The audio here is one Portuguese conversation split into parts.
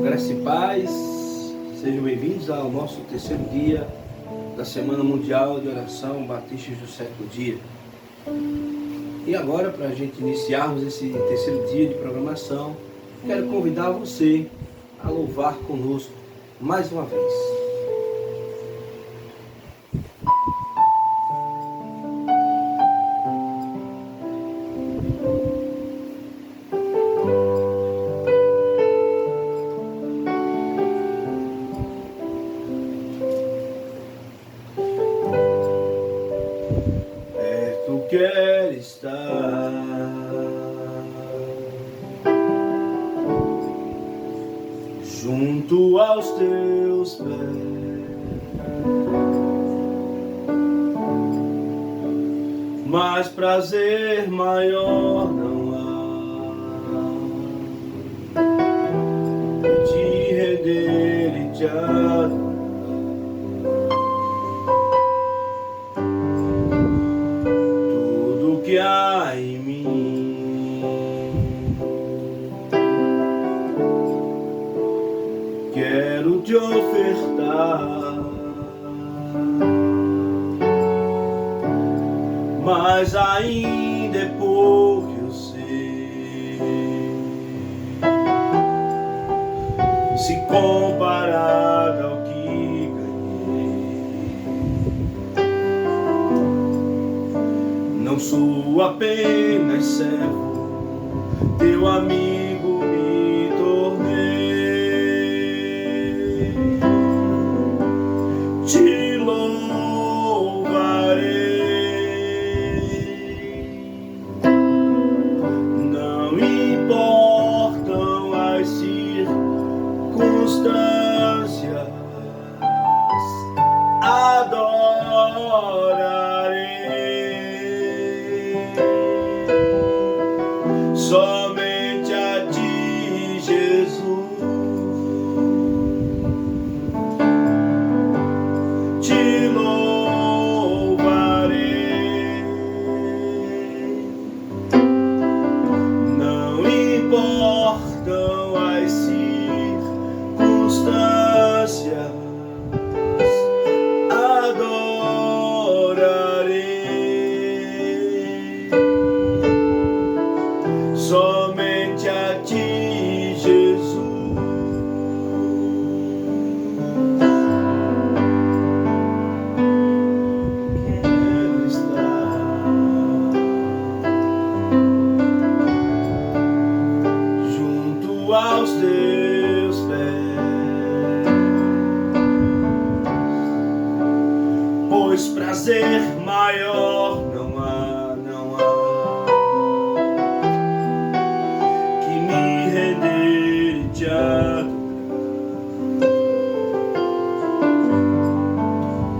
Graça e paz, sejam bem-vindos ao nosso terceiro dia da Semana Mundial de Oração Batistas do Sétimo Dia. E agora, para a gente iniciarmos esse terceiro dia de programação, quero convidar você a louvar conosco mais uma vez. Quer estar junto aos teus pés, mas prazer maior não há que te render e te adorar. Que há em mim, quero te ofertar, mas ainda é pouco eu sei, se comparado ao que ganhei. Não sou apenas servo, teu amigo me tornei. Te louvarei. Não importam as circunstâncias, adorarei. Somente a ti, Jesus, te louvarei. Não importam as circunstâncias, adorarei. Somente a ti, Jesus. Quero estar junto aos teus pés, pois prazer maior não há.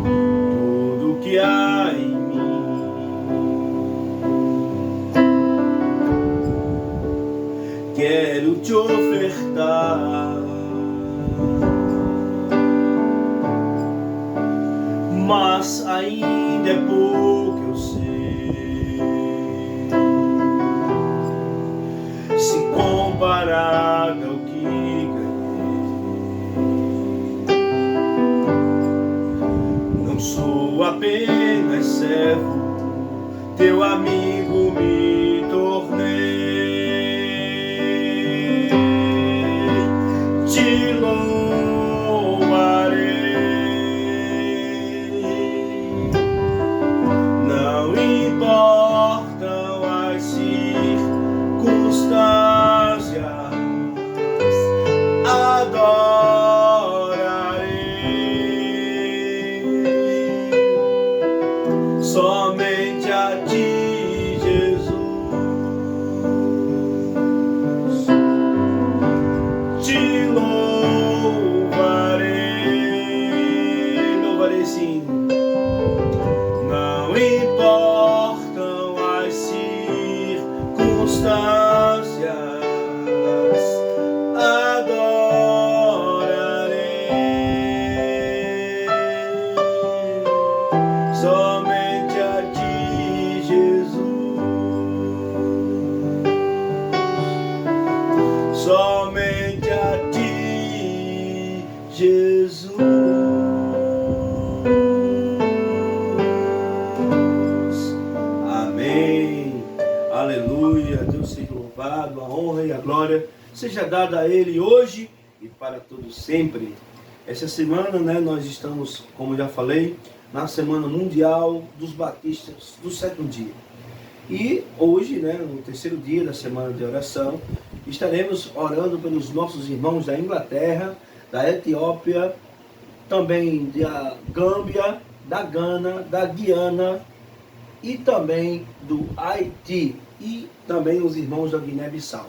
Tudo que há em mim, quero te ofertar, mas ainda é pouco eu sei, se comparado ao que sou apenas servo, teu amigo me tornei. Te louvarei. Não importam as circunstâncias, somente a ti, Jesus. seja dada a Ele hoje e para todo sempre. Essa semana, nós estamos, como já falei, na Semana Mundial dos Batistas do sétimo dia. E hoje, no terceiro dia da semana de oração, estaremos orando pelos nossos irmãos da Inglaterra, da Etiópia, também da Gâmbia, da Gana, da Guiana e também do Haiti e também os irmãos da Guiné-Bissau.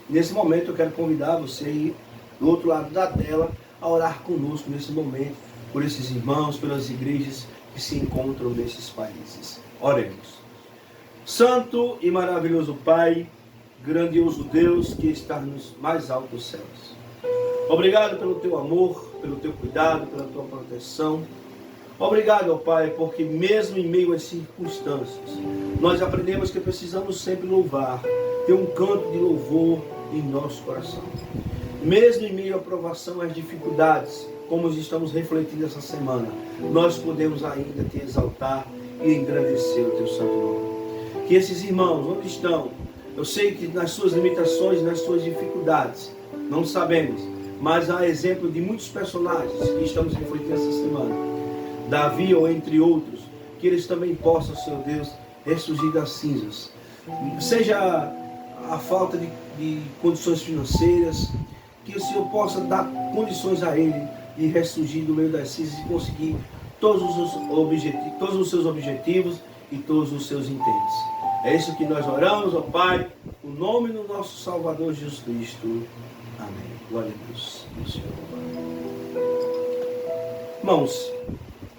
Nesse momento eu quero convidar você aí do outro lado da tela a orar conosco nesse momento, por esses irmãos, pelas igrejas que se encontram nesses países. Oremos. Santo e maravilhoso Pai, grandioso Deus que está nos mais altos céus. Obrigado pelo teu amor, pelo teu cuidado, pela tua proteção. Obrigado, ó Pai, porque mesmo em meio às circunstâncias, nós aprendemos que precisamos sempre louvar, ter um canto de louvor em nosso coração. Mesmo em meio à provação, às dificuldades, como estamos refletindo essa semana, nós podemos ainda te exaltar e engrandecer o teu santo nome. Que esses irmãos, onde estão, eu sei que nas suas limitações, nas suas dificuldades, não sabemos, mas há exemplo de muitos personagens que estamos refletindo essa semana. Davi ou entre outros, que eles também possam, Senhor Deus, ressurgir das cinzas. Seja a falta de condições financeiras, que o Senhor possa dar condições a ele de ressurgir do meio das cinzas e conseguir todos os seus objetivos e todos os seus intentos. É isso que nós oramos, ó Pai, no nome do nosso Salvador Jesus Cristo. Amém. Glória a Deus. Irmãos,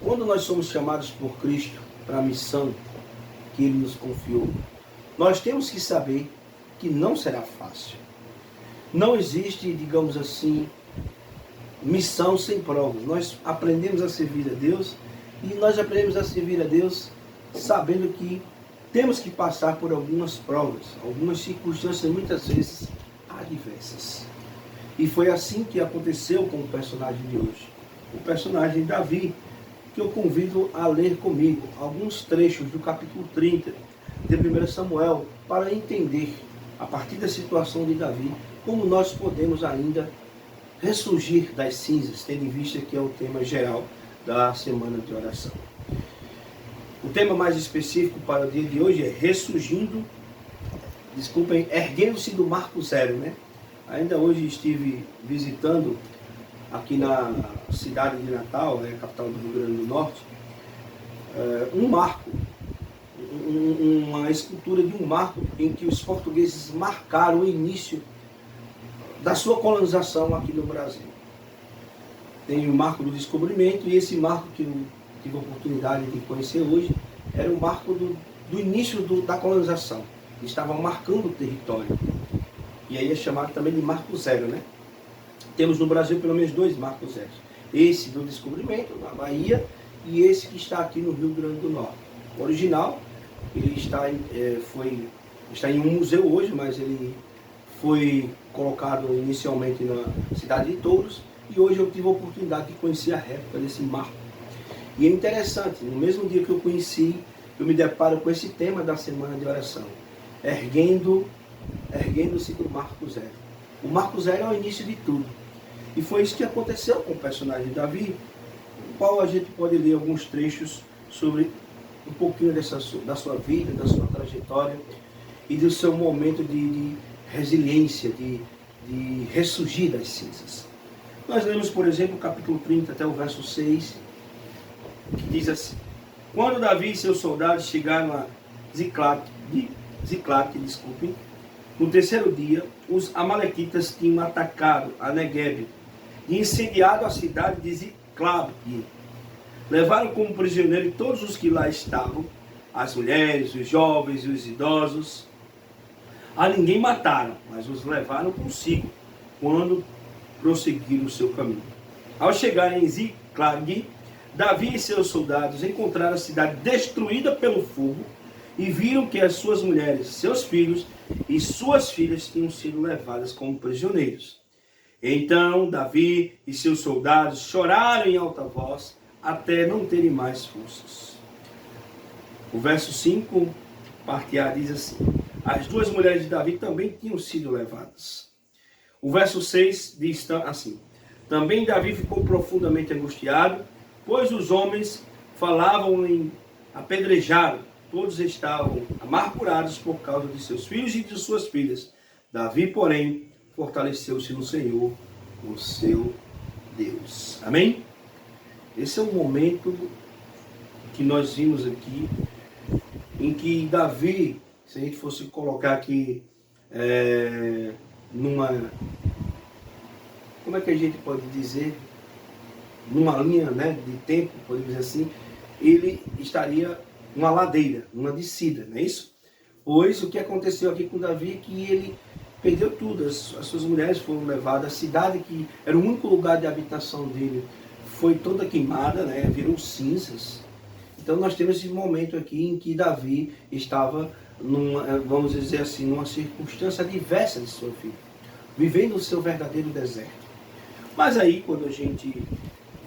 quando nós somos chamados por Cristo para a missão que Ele nos confiou, nós temos que saber que não será fácil. Não existe, digamos assim, missão sem provas. Nós aprendemos a servir a Deus e nós aprendemos a servir a Deus sabendo que temos que passar por algumas provas, algumas circunstâncias muitas vezes adversas. E foi assim que aconteceu com o personagem de hoje. O personagem Davi, que eu convido a ler comigo alguns trechos do capítulo 30 de 1 Samuel, para entender, a partir da situação de Davi, como nós podemos ainda ressurgir das cinzas, tendo em vista que é o tema geral da semana de oração. O tema mais específico para o dia de hoje é erguendo-se do marco zero, Ainda hoje estive visitando aqui na cidade de Natal, a capital do Rio Grande do Norte, um marco, uma escultura de um marco em que os portugueses marcaram o início da sua colonização aqui no Brasil. Tem o marco do descobrimento e esse marco que eu tive a oportunidade de conhecer hoje era o marco do início da colonização. Estavam marcando o território. E aí é chamado também de marco zero, Temos no Brasil pelo menos 2 marcos zeros. Esse do descobrimento, na Bahia, e esse que está aqui no Rio Grande do Norte. O original, ele está em um museu hoje, mas ele foi colocado inicialmente na cidade de Touros, e hoje eu tive a oportunidade de conhecer a réplica desse marco. E é interessante, no mesmo dia que eu conheci, eu me deparo com esse tema da semana de oração, erguendo-se do marco zero. O marco zero é o início de tudo. E foi isso que aconteceu com o personagem Davi, no qual a gente pode ler alguns trechos sobre um pouquinho da sua vida, da sua trajetória e do seu momento de resiliência, de ressurgir das cinzas. Nós lemos, por exemplo, o capítulo 30 até o verso 6, que diz assim: quando Davi e seus soldados chegaram a Ziclague, no terceiro dia, os amalequitas tinham atacado a Neguebe e incendiado a cidade de Ziclague. Levaram como prisioneiro todos os que lá estavam, as mulheres, os jovens e os idosos. A ninguém mataram, mas os levaram consigo quando prosseguiram o seu caminho. Ao chegarem em Ziclague, Davi e seus soldados encontraram a cidade destruída pelo fogo e viram que as suas mulheres, seus filhos e suas filhas tinham sido levadas como prisioneiros. Então Davi e seus soldados choraram em alta voz até não terem mais forças. O verso 5, parte A, diz assim: as 2 mulheres de Davi também tinham sido levadas. O verso 6 diz assim: também Davi ficou profundamente angustiado, pois os homens falavam em apedrejá-lo. Todos estavam amargurados por causa de seus filhos e de suas filhas. Davi, porém, fortaleceu-se no Senhor, o seu Deus. Amém? Esse é o momento que nós vimos aqui, em que Davi, se a gente fosse colocar aqui como é que a gente pode dizer, numa linha, né, de tempo, podemos dizer assim, ele estaria numa ladeira, numa descida, não é isso? Pois o que aconteceu aqui com Davi é que ele perdeu tudo, as suas mulheres foram levadas, a cidade que era o único lugar de habitação dele foi toda queimada, né, virou cinzas. Então nós temos esse momento aqui em que Davi estava, vamos dizer assim, numa circunstância diversa de sua vida, vivendo o seu verdadeiro deserto. Mas aí, quando a gente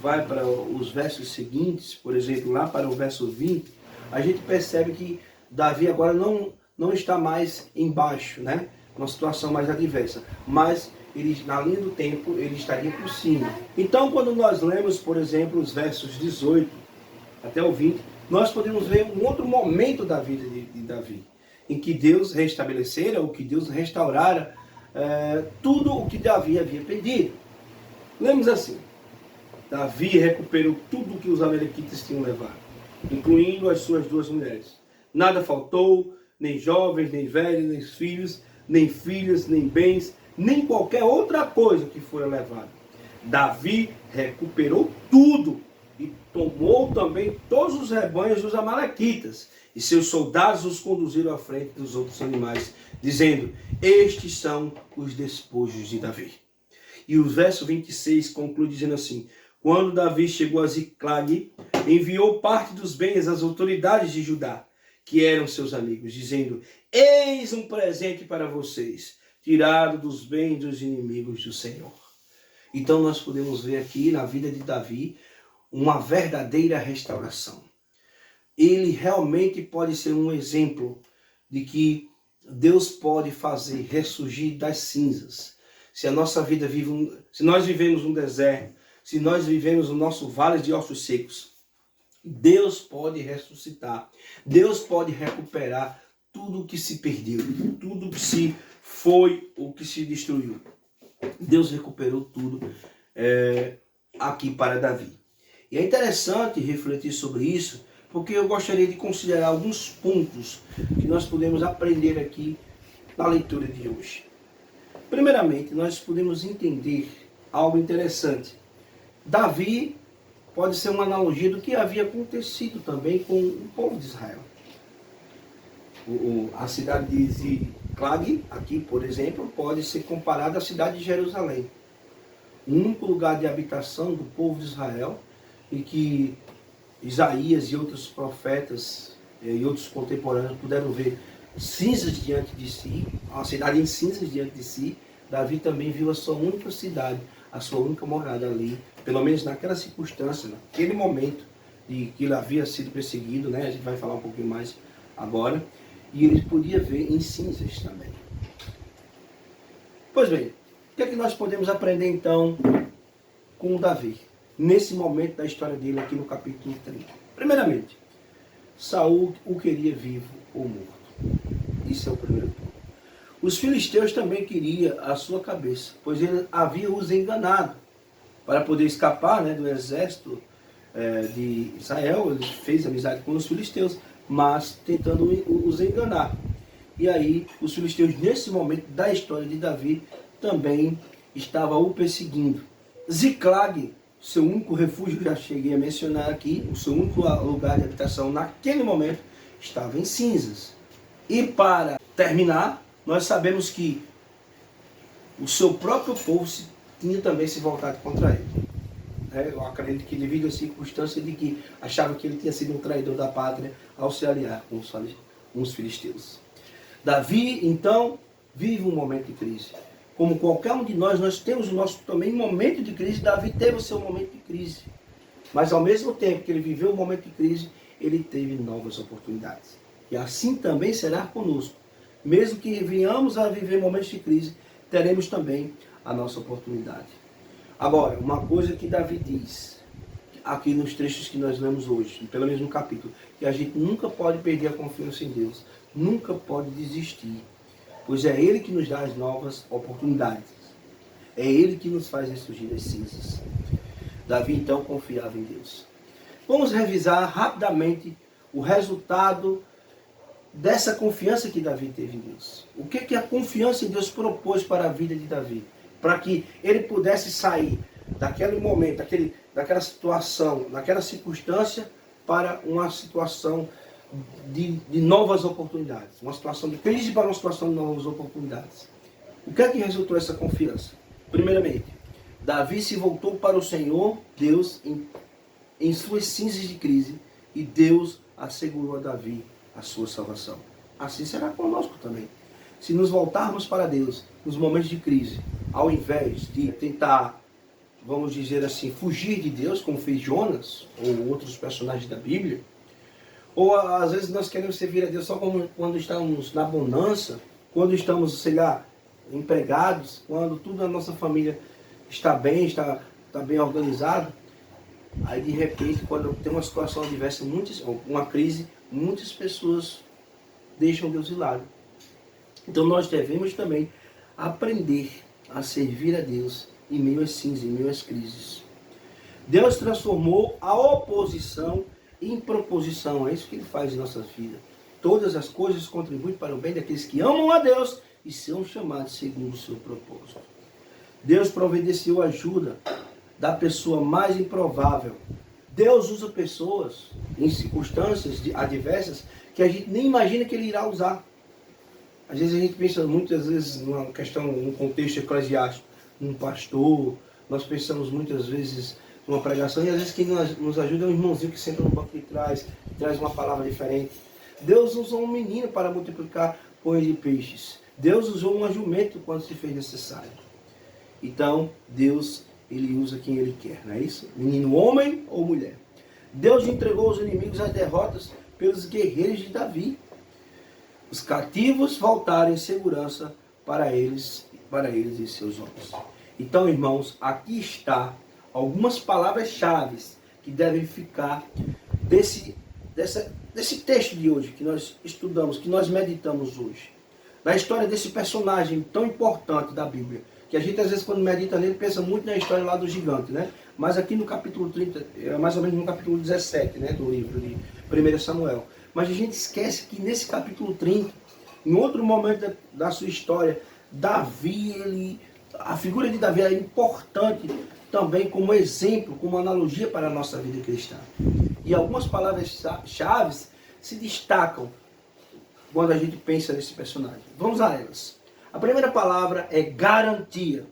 vai para os versos seguintes, por exemplo, lá para o verso 20, a gente percebe que Davi agora não está mais embaixo, né? Uma situação mais adversa, mas ele, na linha do tempo, ele estaria por cima. Então, quando nós lemos, por exemplo, os versos 18 até o 20, nós podemos ver um outro momento da vida de Davi, em que Deus restabelecera, ou que Deus restaurara tudo o que Davi havia perdido. Lemos assim: Davi recuperou tudo que os amalequitas tinham levado, incluindo as suas 2 mulheres. Nada faltou, nem jovens, nem velhos, nem filhos, nem filhas, nem bens, nem qualquer outra coisa que fora levada. Davi recuperou tudo e tomou também todos os rebanhos dos amalequitas, e seus soldados os conduziram à frente dos outros animais, dizendo: estes são os despojos de Davi. E o verso 26 conclui dizendo assim: quando Davi chegou a Ziclag, enviou parte dos bens às autoridades de Judá, que eram seus amigos, dizendo: eis um presente para vocês, tirado dos bens dos inimigos do Senhor. Então nós podemos ver aqui na vida de Davi uma verdadeira restauração. Ele realmente pode ser um exemplo de que Deus pode fazer ressurgir das cinzas. Se a nossa vida se nós vivemos um deserto, se nós vivemos o nosso vale de ossos secos, Deus pode ressuscitar, Deus pode recuperar tudo o que se perdeu, tudo que se foi, o que se destruiu. Deus recuperou tudo aqui para Davi. E é interessante refletir sobre isso, porque eu gostaria de considerar alguns pontos que nós podemos aprender aqui na leitura de hoje. Primeiramente, nós podemos entender algo interessante. Davi pode ser uma analogia do que havia acontecido também com o povo de Israel. A cidade de Ziclag, aqui, por exemplo, pode ser comparada à cidade de Jerusalém. O único lugar de habitação do povo de Israel, e que Isaías e outros profetas e outros contemporâneos puderam ver cinzas diante de si, uma cidade em cinzas diante de si. Davi também viu a sua única cidade, a sua única morada ali, pelo menos naquela circunstância, naquele momento de que ele havia sido perseguido, né? A gente vai falar um pouquinho mais agora, e ele podia ver em cinzas também. Pois bem, o que é que nós podemos aprender então com Davi, nesse momento da história dele aqui no capítulo 30? Primeiramente, Saul o queria vivo ou morto. Isso é o primeiro ponto. Os filisteus também queriam a sua cabeça, pois ele havia os enganado. Para poder escapar, né, do exército de Israel, ele fez amizade com os filisteus, mas tentando os enganar. E aí, os filisteus, nesse momento da história de Davi, também estavam o perseguindo. Ziclag, seu único refúgio, já cheguei a mencionar aqui, o seu único lugar de habitação naquele momento, estava em cinzas. E para terminar, nós sabemos que o seu próprio povo tinha também se voltado contra ele. Eu acredito que devido à circunstância de que achava que ele tinha sido um traidor da pátria ao se aliar com os filisteus. Davi, então, vive um momento de crise. Como qualquer um de nós temos o nosso também momento de crise. Davi teve o seu momento de crise. Mas ao mesmo tempo que ele viveu um momento de crise, ele teve novas oportunidades. E assim também será conosco. Mesmo que venhamos a viver momentos de crise, teremos também a nossa oportunidade. Agora, uma coisa que Davi diz, aqui nos trechos que nós lemos hoje, pelo menos no capítulo, que a gente nunca pode perder a confiança em Deus, nunca pode desistir, pois é Ele que nos dá as novas oportunidades, é Ele que nos faz ressurgir das cinzas. Davi então confiava em Deus. Vamos revisar rapidamente o resultado dessa confiança que Davi teve em Deus. O que a confiança em Deus propôs para a vida de Davi? Para que ele pudesse sair daquele momento, daquela situação, daquela circunstância, para uma situação de novas oportunidades. Uma situação de crise para uma situação de novas oportunidades. O que resultou essa confiança? Primeiramente, Davi se voltou para o Senhor, Deus, em suas cinzas de crise, e Deus assegurou a Davi a sua salvação. Assim será conosco também. Se nos voltarmos para Deus nos momentos de crise, ao invés de tentar, vamos dizer assim, fugir de Deus, como fez Jonas ou outros personagens da Bíblia, ou às vezes nós queremos servir a Deus só quando estamos na bonança, quando estamos, sei lá, empregados, quando tudo na nossa família está bem, está bem organizado. Aí de repente, quando tem uma situação adversa, uma crise, muitas pessoas deixam Deus de lado. Então nós devemos também aprender a servir a Deus em meio às cinzas, em meio às crises. Deus transformou a oposição em proposição. É isso que Ele faz em nossas vidas. Todas as coisas contribuem para o bem daqueles que amam a Deus e são chamados segundo o seu propósito. Deus providenciou ajuda da pessoa mais improvável. Deus usa pessoas em circunstâncias adversas que a gente nem imagina que Ele irá usar. Às vezes a gente pensa muitas vezes numa questão, num contexto eclesiástico, num pastor, nós pensamos muitas vezes numa pregação, e às vezes quem nos ajuda é um irmãozinho que senta no banco de trás, que traz uma palavra diferente. Deus usou um menino para multiplicar pães e peixes. Deus usou um jumento quando se fez necessário. Então, Deus, Ele usa quem Ele quer, não é isso? Menino, homem ou mulher. Deus entregou os inimigos às derrotas pelos guerreiros de Davi. Os cativos voltaram em segurança para eles e seus homens. Então, irmãos, aqui está algumas palavras-chave que devem ficar desse texto de hoje, que nós estudamos, que nós meditamos hoje. Na história desse personagem tão importante da Bíblia, que a gente às vezes quando medita nele pensa muito na história lá do gigante, né? Mas aqui no capítulo 30, mais ou menos no capítulo 17, né, do livro de 1 Samuel. Mas a gente esquece que nesse capítulo 30, em outro momento da sua história, Davi, a figura de Davi é importante também como exemplo, como analogia para a nossa vida cristã. E algumas palavras-chave se destacam quando a gente pensa nesse personagem. Vamos a elas. A primeira palavra é garantia.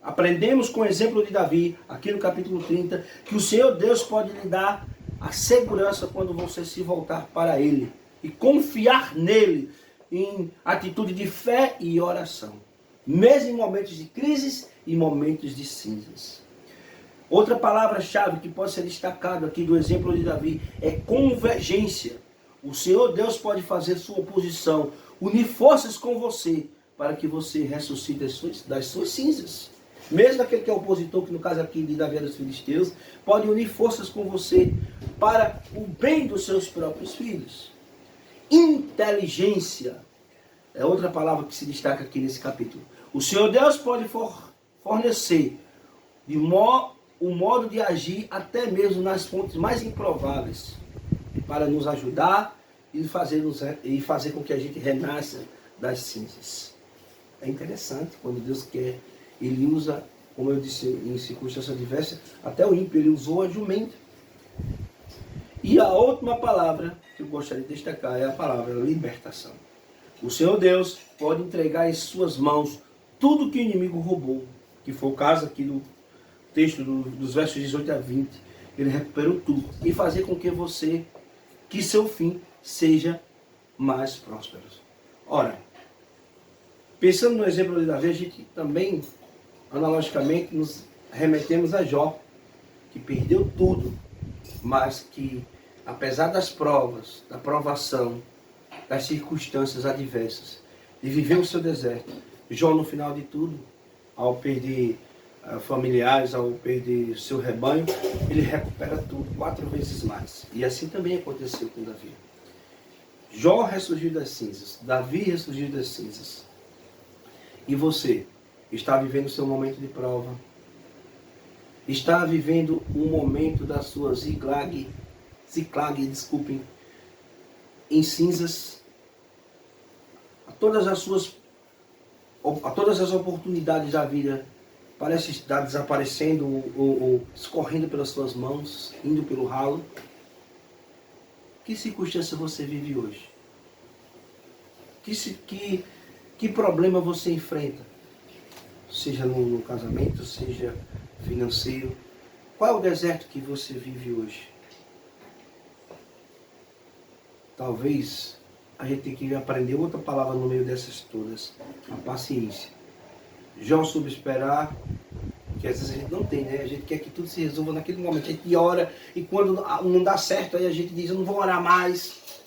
Aprendemos com o exemplo de Davi, aqui no capítulo 30, que o Senhor Deus pode lhe dar a segurança quando você se voltar para Ele e confiar nele em atitude de fé e oração, mesmo em momentos de crises e momentos de cinzas. Outra palavra-chave que pode ser destacada aqui do exemplo de Davi é convergência. O Senhor Deus pode fazer sua oposição, unir forças com você para que você ressuscite das suas cinzas. Mesmo aquele que é opositor, que no caso aqui de Davi era dos filisteus, pode unir forças com você para o bem dos seus próprios filhos. Inteligência é outra palavra que se destaca aqui nesse capítulo. O Senhor Deus pode fornecer o modo de agir até mesmo nas fontes mais improváveis para nos ajudar e fazer com que a gente renasça das cinzas. É interessante quando Deus quer. Ele usa, como eu disse, em circunstâncias diversas, até o ímpio, ele usou a jumenta. E a última palavra que eu gostaria de destacar é a palavra libertação. O Senhor Deus pode entregar em suas mãos tudo que o inimigo roubou, que foi o caso aqui do texto dos versos 18 a 20. Ele recuperou tudo e fazer com que seu fim seja mais próspero. Ora, pensando no exemplo de Davi, a gente também, analogicamente, nos remetemos a Jó, que perdeu tudo, mas que, apesar das provas, da provação, das circunstâncias adversas, de viver o seu deserto, Jó, no final de tudo, ao perder familiares, ao perder seu rebanho, ele recupera tudo 4 vezes mais. E assim também aconteceu com Davi. Jó ressurgiu das cinzas, Davi ressurgiu das cinzas. E você está vivendo o seu momento de prova, está vivendo um momento da sua Ziklag, desculpem, em cinzas. A todas as oportunidades da vida parece estar desaparecendo ou escorrendo pelas suas mãos, indo pelo ralo. Que circunstância você vive hoje? Que problema você enfrenta? Seja no casamento, seja financeiro. Qual é o deserto que você vive hoje? Talvez a gente tenha que aprender outra palavra no meio dessas todas. A paciência. Jó soube esperar, que às vezes a gente não tem, né? A gente quer que tudo se resolva naquele momento. A gente ora e quando não dá certo, aí a gente diz, eu não vou orar mais,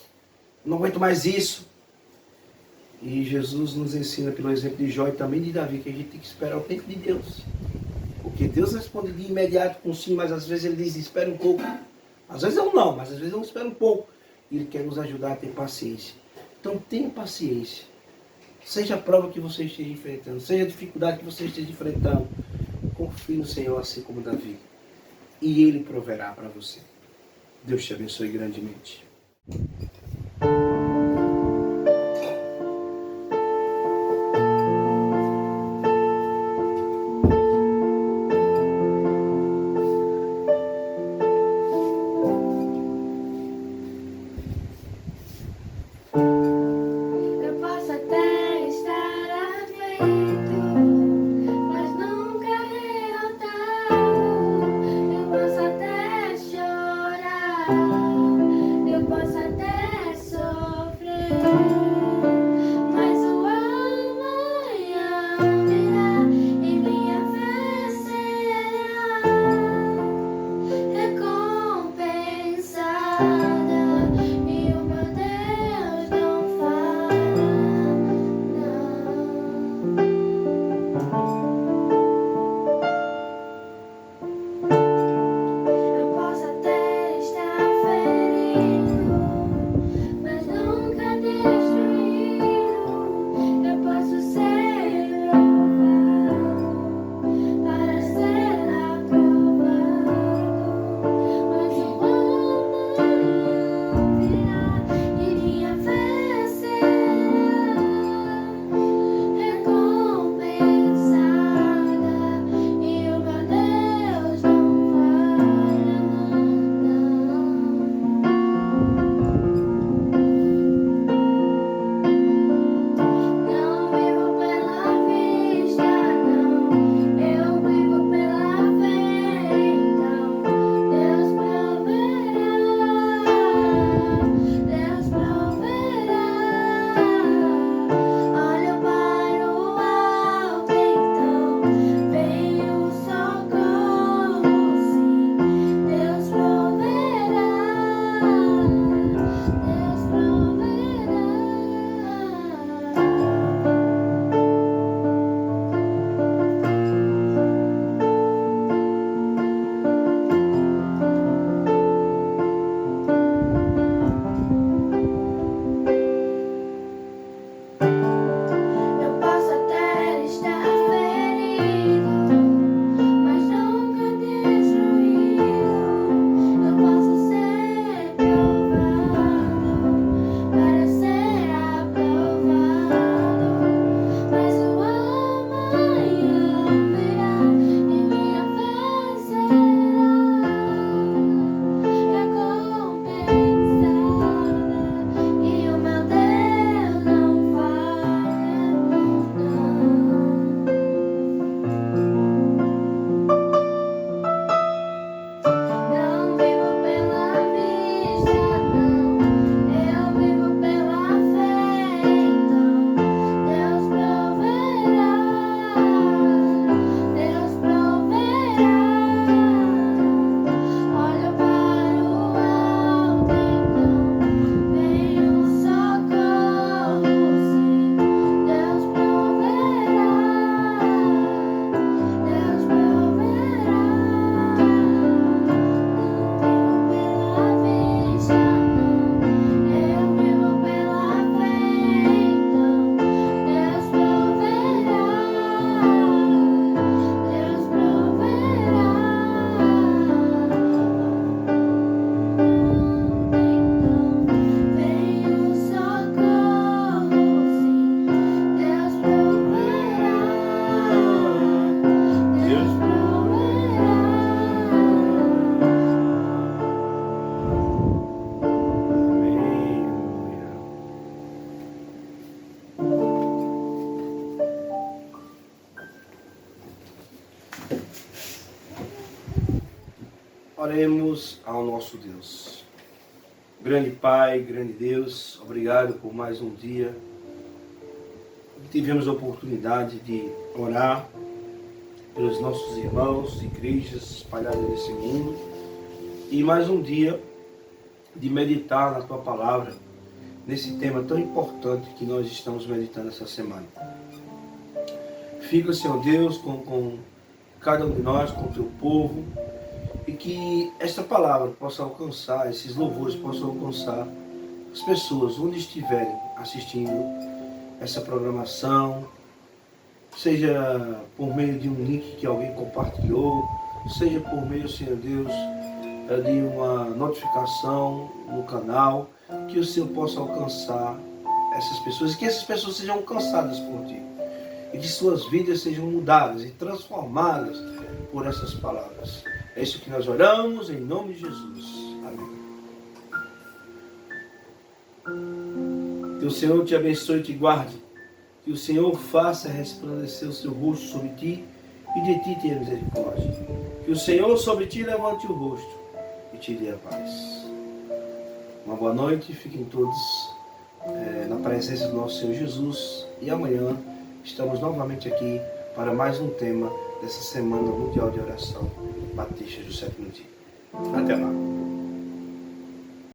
não aguento mais isso. E Jesus nos ensina pelo exemplo de Jó e também de Davi, que a gente tem que esperar o tempo de Deus. Porque Deus responde de imediato com sim, mas às vezes ele diz, espera um pouco. Às vezes é um não, mas às vezes eu espero um pouco. E ele quer nos ajudar a ter paciência. Então tenha paciência. Seja a prova que você esteja enfrentando, seja a dificuldade que você esteja enfrentando, confie no Senhor assim como Davi. E Ele proverá para você. Deus te abençoe grandemente. Eu posso até Oremos ao nosso Deus. Grande Pai, grande Deus, obrigado por mais um dia. Tivemos a oportunidade de orar pelos nossos irmãos, igrejas espalhadas nesse mundo. E mais um dia de meditar na Tua Palavra, nesse tema tão importante que nós estamos meditando essa semana. Fica, Senhor Deus, com cada um de nós, com o Teu povo, e que esta palavra possa alcançar, esses louvores possam alcançar as pessoas onde estiverem assistindo essa programação, seja por meio de um link que alguém compartilhou, seja por meio, Senhor Deus, de uma notificação no canal, que o Senhor possa alcançar essas pessoas, e que essas pessoas sejam alcançadas por Ti, e que suas vidas sejam mudadas e transformadas por essas palavras. É isso que nós oramos em nome de Jesus. Amém. Que o Senhor te abençoe e te guarde. Que o Senhor faça resplandecer o seu rosto sobre ti e de ti tenha misericórdia. Que o Senhor sobre ti levante o rosto e te dê a paz. Uma boa noite, fiquem todos na presença do nosso Senhor Jesus. E amanhã estamos novamente aqui para mais um tema dessa Semana Mundial de Oração Batista do Sétimo Dia. Até lá.